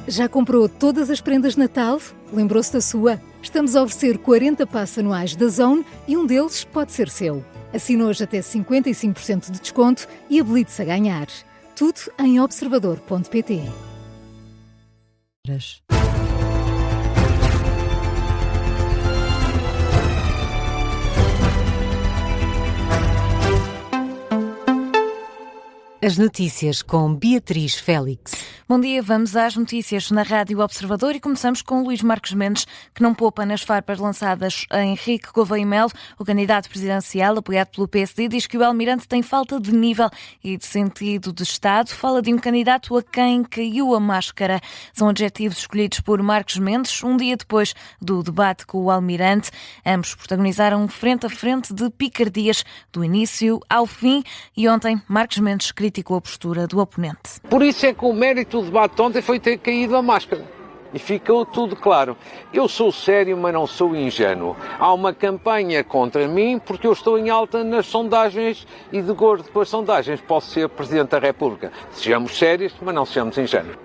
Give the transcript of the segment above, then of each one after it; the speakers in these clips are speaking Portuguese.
Já comprou todas as prendas de Natal? Lembrou-se da sua? Estamos a oferecer 40 passes anuais da Zone e um deles pode ser seu. Assine hoje até 55% de desconto e habilite-se a ganhar. Tudo em observador.pt. As notícias com Beatriz Félix. Bom dia, vamos às notícias na Rádio Observador e começamos com Luís Marques Mendes, que não poupa nas farpas lançadas a Henrique Gouveia e Melo. O candidato presidencial, apoiado pelo PSD, diz que o Almirante tem falta de nível e de sentido de Estado. Fala de um candidato a quem caiu a máscara. São adjetivos escolhidos por Marques Mendes, um dia depois do debate com o Almirante. Ambos protagonizaram frente a frente de picardias do início ao fim e ontem Marques Mendes criticou a postura do oponente. Por isso é que o mérito do debate ontem foi ter caído a máscara. E ficou tudo claro. Eu sou sério, mas não sou ingênuo. Há uma campanha contra mim porque eu estou em alta nas sondagens e de acordo com as sondagens posso ser Presidente da República. Sejamos sérios, mas não sejamos ingênuos.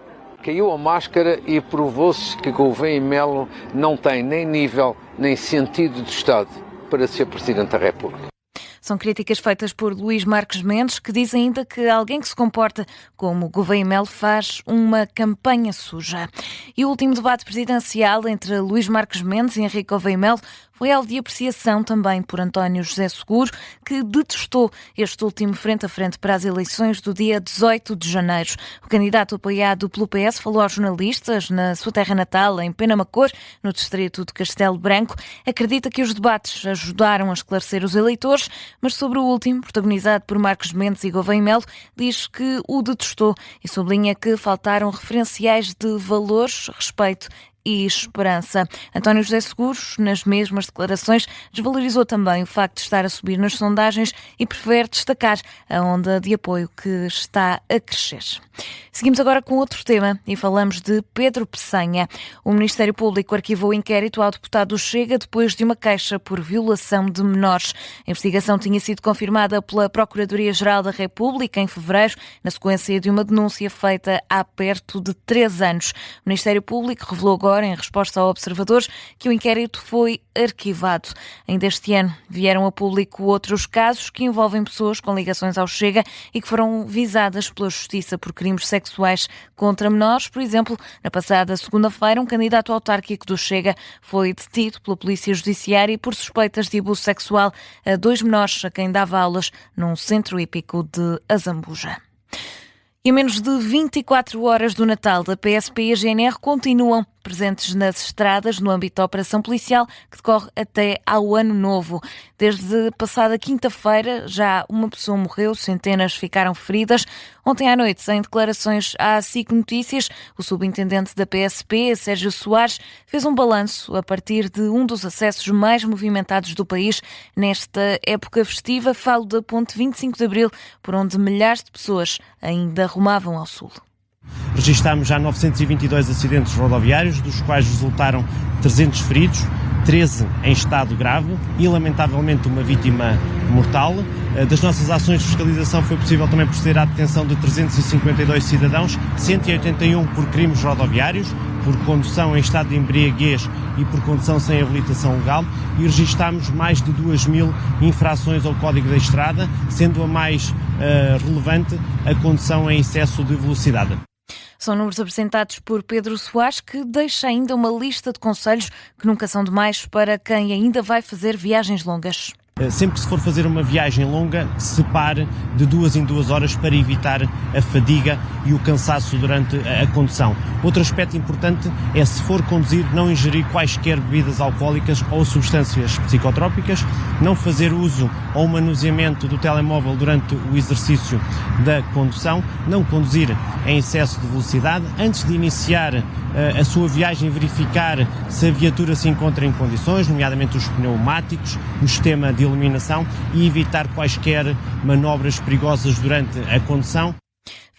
Caiu a máscara e provou-se que Gouveia e Melo não tem nem nível nem sentido de Estado para ser Presidente da República. São críticas feitas por Luís Marques Mendes, que diz ainda que alguém que se comporta como Gouveia e Melo faz uma campanha suja. E o último debate presidencial entre Luís Marques Mendes e Henrique Gouveia e Melo foi alvo de apreciação também por António José Seguro, que detestou este último frente a frente para as eleições do dia 18 de janeiro. O candidato apoiado pelo PS falou aos jornalistas na sua terra natal, em Penamacor, no distrito de Castelo Branco. Acredita que os debates ajudaram a esclarecer os eleitores, mas sobre o último, protagonizado por Marques Mendes e Gouveia e Melo, diz que o detestou e sublinha que faltaram referenciais de valores, respeito e esperança. António José Seguro, nas mesmas declarações, desvalorizou também o facto de estar a subir nas sondagens e prefere destacar a onda de apoio que está a crescer. Seguimos agora com outro tema e falamos de Pedro Pessanha. O Ministério Público arquivou o inquérito ao deputado do Chega depois de uma queixa por violação de menores. A investigação tinha sido confirmada pela Procuradoria-Geral da República em fevereiro, na sequência de uma denúncia feita há perto de 3 anos. O Ministério Público revelou agora, em resposta ao Observador, que o inquérito foi arquivado. Ainda este ano vieram a público outros casos que envolvem pessoas com ligações ao Chega e que foram visadas pela Justiça por crimes sexuais contra menores. Por exemplo, na passada segunda-feira, um candidato autárquico do Chega foi detido pela Polícia Judiciária por suspeitas de abuso sexual a 2 menores a quem dava aulas num centro hípico de Azambuja. E a menos de 24 horas do Natal, a PSP e a GNR continuam presentes nas estradas no âmbito da operação policial que decorre até ao Ano Novo. Desde passada quinta-feira já uma pessoa morreu, centenas ficaram feridas. Ontem à noite, em declarações à SIC Notícias, o subintendente da PSP, Sérgio Soares, fez um balanço a partir de um dos acessos mais movimentados do país nesta época festiva. Falo da Ponte 25 de Abril, por onde milhares de pessoas ainda rumavam ao sul. Registámos já 922 acidentes rodoviários, dos quais resultaram 300 feridos, 13 em estado grave e, lamentavelmente, uma vítima mortal. Das nossas ações de fiscalização foi possível também proceder à detenção de 352 cidadãos, 181 por crimes rodoviários, por condução em estado de embriaguez e por condução sem habilitação legal, e registámos mais de 2.000 infrações ao Código da Estrada, sendo a mais relevante a condução em excesso de velocidade. São números apresentados por Pedro Soares, que deixa ainda uma lista de conselhos que nunca são demais para quem ainda vai fazer viagens longas. Sempre que se for fazer uma viagem longa, separe de 2 em 2 horas para evitar a fadiga e o cansaço durante a condução. Outro aspecto importante é, se for conduzir, não ingerir quaisquer bebidas alcoólicas ou substâncias psicotrópicas, não fazer uso ou manuseamento do telemóvel durante o exercício da condução, não conduzir em excesso de velocidade. Antes de iniciar a sua viagem, verificar se a viatura se encontra em condições, nomeadamente os pneumáticos, o sistema de iluminação, e evitar quaisquer manobras perigosas durante a condução.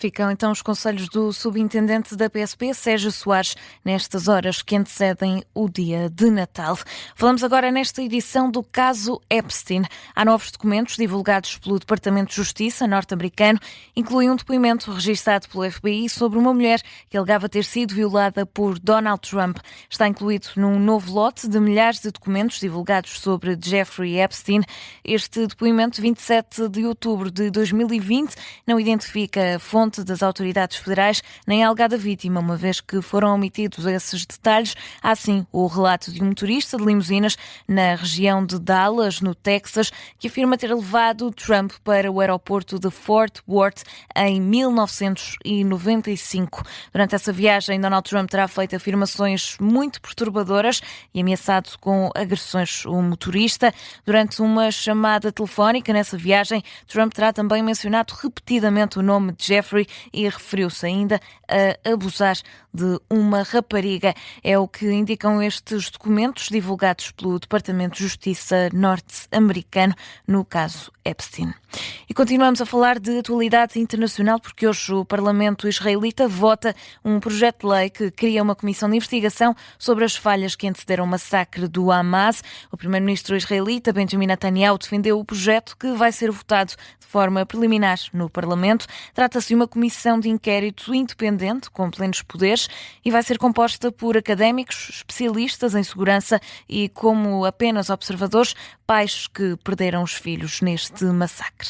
Ficam então os conselhos do subintendente da PSP, Sérgio Soares, nestas horas que antecedem o dia de Natal. Falamos agora nesta edição do caso Epstein. Há novos documentos divulgados pelo Departamento de Justiça norte-americano, incluem um depoimento registado pelo FBI sobre uma mulher que alegava ter sido violada por Donald Trump. Está incluído num novo lote de milhares de documentos divulgados sobre Jeffrey Epstein. Este depoimento, 27 de outubro de 2020, não identifica a fonte das autoridades federais nem a alegada vítima, uma vez que foram omitidos esses detalhes. Há sim o relato de um motorista de limusinas na região de Dallas, no Texas, que afirma ter levado Trump para o aeroporto de Fort Worth em 1995. Durante essa viagem, Donald Trump terá feito afirmações muito perturbadoras e ameaçado com agressões o motorista. Durante uma chamada telefónica nessa viagem, Trump terá também mencionado repetidamente o nome de Jeffrey e referiu-se ainda a abusar de uma rapariga. É o que indicam estes documentos divulgados pelo Departamento de Justiça norte-americano no caso Epstein. E continuamos a falar de atualidade internacional porque hoje o Parlamento israelita vota um projeto de lei que cria uma comissão de investigação sobre as falhas que antecederam o massacre do Hamas. O primeiro-ministro israelita Benjamin Netanyahu defendeu o projeto que vai ser votado de forma preliminar no Parlamento. Trata-se de uma comissão de inquérito independente com plenos poderes e vai ser composta por académicos, especialistas em segurança e, como apenas observadores, pais que perderam os filhos neste massacre.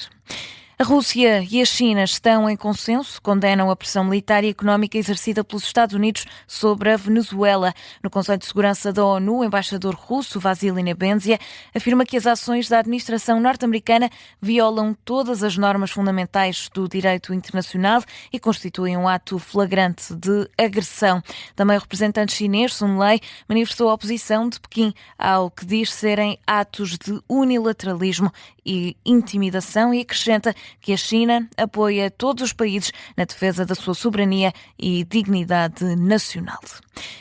A Rússia e a China estão em consenso, condenam a pressão militar e económica exercida pelos Estados Unidos sobre a Venezuela. No Conselho de Segurança da ONU, o embaixador russo Vasily Nebenzia afirma que as ações da administração norte-americana violam todas as normas fundamentais do direito internacional e constituem um ato flagrante de agressão. Também o representante chinês, Sun Lei, manifestou a oposição de Pequim ao que diz serem atos de unilateralismo e intimidação e acrescenta que a China apoia todos os países na defesa da sua soberania e dignidade nacional.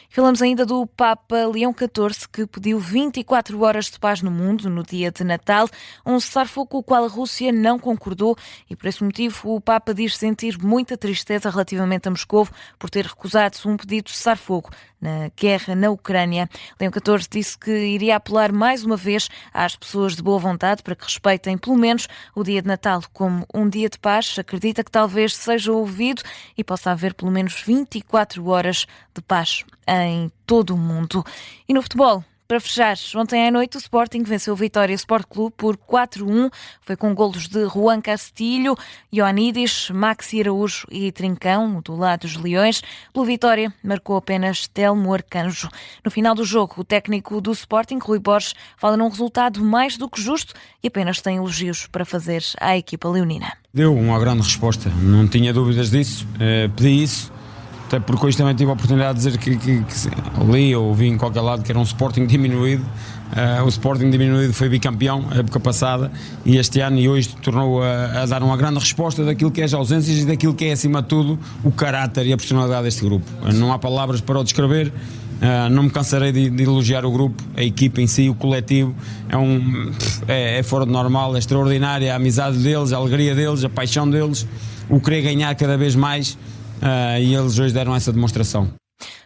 Falamos ainda do Papa Leão XIV, que pediu 24 horas de paz no mundo no dia de Natal, um cessar-fogo com o qual a Rússia não concordou e, por esse motivo, o Papa diz sentir muita tristeza relativamente a Moscovo por ter recusado um pedido de cessar-fogo na guerra na Ucrânia. Leão XIV disse que iria apelar mais uma vez às pessoas de boa vontade para que respeitem pelo menos o dia de Natal como um dia de paz. Acredita que talvez seja ouvido e possa haver pelo menos 24 horas de paz em todo o mundo. E no futebol, para fechar, ontem à noite o Sporting venceu o Vitória Sport Clube por 4-1. Foi com golos de Juan Castilho, Ioannidis, Maxi Araújo e Trincão, do lado dos Leões. Pelo Vitória, marcou apenas Telmo Arcanjo. No final do jogo, o técnico do Sporting, Rui Borges, fala num resultado mais do que justo e apenas tem elogios para fazer à equipa leonina. Deu uma grande resposta, não tinha dúvidas disso, pedi isso. Até porque hoje também tive a oportunidade de dizer que li ou vi em qualquer lado que era um Sporting diminuído. O Sporting diminuído foi bicampeão a época passada e este ano e hoje tornou a dar uma grande resposta daquilo que é as ausências e daquilo que é, acima de tudo, o caráter e a personalidade deste grupo. Não há palavras para o descrever. Não me cansarei de elogiar o grupo, a equipa em si, o coletivo. É fora do normal, é extraordinária a amizade deles, a alegria deles, a paixão deles, o querer ganhar cada vez mais. E eles hoje deram essa demonstração.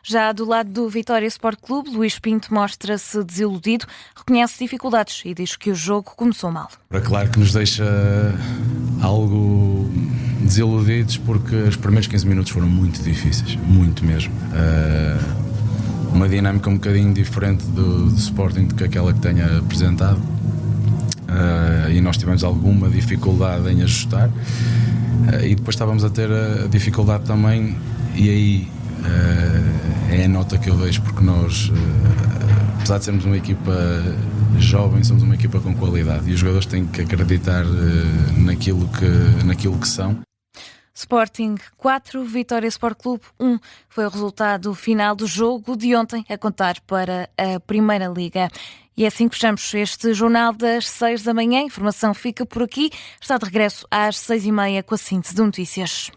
Já do lado do Vitória Sport Clube, Luís Pinto mostra-se desiludido, reconhece dificuldades e diz que o jogo começou mal. É claro que nos deixa algo desiludidos porque os primeiros 15 minutos foram muito difíceis, muito mesmo. Uma dinâmica um bocadinho diferente do Sporting do que aquela que tenha apresentado e nós tivemos alguma dificuldade em ajustar. E depois estávamos a ter a dificuldade também, e aí é a nota que eu deixo, porque nós, apesar de sermos uma equipa jovem, somos uma equipa com qualidade e os jogadores têm que acreditar naquilo que são. Sporting 4, Vitória Sport Clube 1 foi o resultado final do jogo de ontem, a contar para a Primeira Liga. E é assim que fechamos este jornal das 6 da manhã. A informação fica por aqui. Está de regresso às 6h30 com a síntese de notícias.